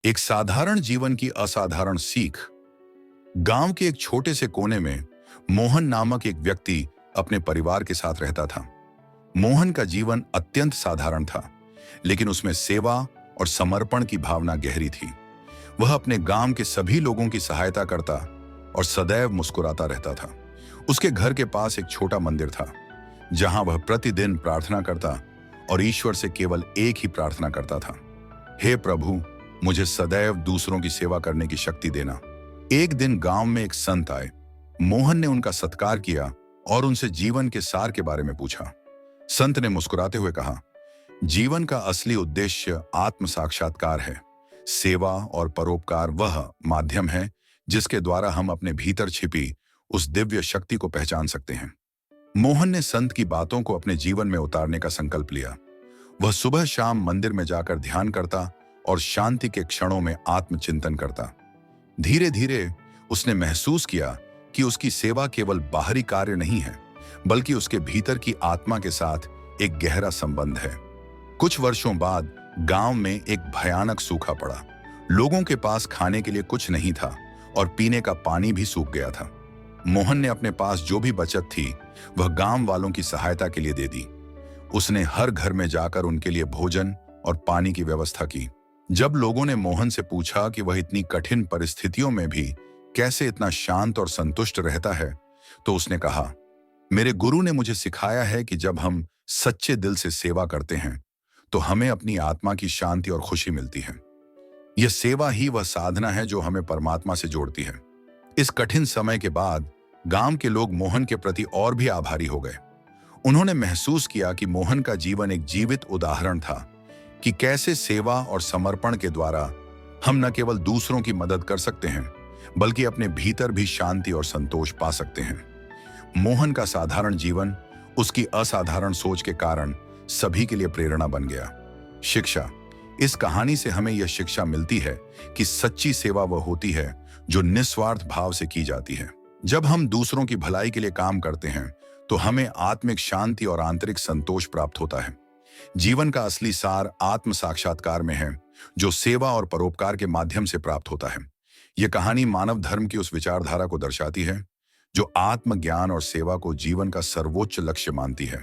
एक साधारण जीवन की असाधारण सीख। गांव के एक छोटे से कोने में मोहन नामक एक व्यक्ति अपने परिवार के साथ रहता था। मोहन का जीवन अत्यंत साधारण था, लेकिन उसमें सेवा और समर्पण की भावना गहरी थी। वह अपने गांव के सभी लोगों की सहायता करता और सदैव मुस्कुराता रहता था। उसके घर के पास एक छोटा मंदिर था, जहां वह प्रतिदिन प्रार्थना करता और ईश्वर से केवल एक ही प्रार्थना करता था, हे प्रभु, मुझे सदैव दूसरों की सेवा करने की शक्ति देना। एक दिन गांव में एक संत आए। मोहन ने उनका सत्कार किया और उनसे जीवन के सार के बारे में पूछा। संत ने मुस्कुराते हुए कहा, जीवन का असली उद्देश्य आत्म साक्षात्कार है। सेवा और परोपकार वह माध्यम है जिसके द्वारा हम अपने भीतर छिपी उस दिव्य शक्ति को पहचान सकते हैं। मोहन ने संत की बातों को अपने जीवन में उतारने का संकल्प लिया। वह सुबह शाम मंदिर में जाकर ध्यान करता और शांति के क्षणों में आत्मचिंतन करता। धीरे धीरे उसने महसूस किया कि उसकी सेवा केवल बाहरी कार्य नहीं है, बल्कि उसके भीतर की आत्मा के साथ एक गहरा संबंध है। कुछ वर्षों बाद गांव में एक भयानक सूखा पड़ा। लोगों के पास खाने के लिए कुछ नहीं था और पीने का पानी भी सूख गया था। मोहन ने अपने पास जो भी बचत थी वह गांव वालों की सहायता के लिए दे दी। उसने हर घर में जाकर उनके लिए भोजन और पानी की व्यवस्था की। जब लोगों ने मोहन से पूछा कि वह इतनी कठिन परिस्थितियों में भी कैसे इतना शांत और संतुष्ट रहता है, तो उसने कहा, मेरे गुरु ने मुझे सिखाया है कि जब हम सच्चे दिल से सेवा करते हैं तो हमें अपनी आत्मा की शांति और खुशी मिलती है। यह सेवा ही वह साधना है जो हमें परमात्मा से जोड़ती है। इस कठिन समय के बाद गांव के लोग मोहन के प्रति और भी आभारी हो गए। उन्होंने महसूस किया कि मोहन का जीवन एक जीवित उदाहरण था कि कैसे सेवा और समर्पण के द्वारा हम न केवल दूसरों की मदद कर सकते हैं, बल्कि अपने भीतर भी शांति और संतोष पा सकते हैं। मोहन का साधारण जीवन उसकी असाधारण सोच के कारण सभी के लिए प्रेरणा बन गया। शिक्षा। इस कहानी से हमें यह शिक्षा मिलती है कि सच्ची सेवा वह होती है जो निस्वार्थ भाव से की जाती है। जब हम दूसरों की भलाई के लिए काम करते हैं तो हमें आत्मिक शांति और आंतरिक संतोष प्राप्त होता है। जीवन का असली सार आत्म साक्षात्कार में है, जो सेवा और परोपकार के माध्यम से प्राप्त होता है। यह कहानी मानव धर्म की उस विचारधारा को दर्शाती है जो आत्मज्ञान और सेवा को जीवन का सर्वोच्च लक्ष्य मानती है।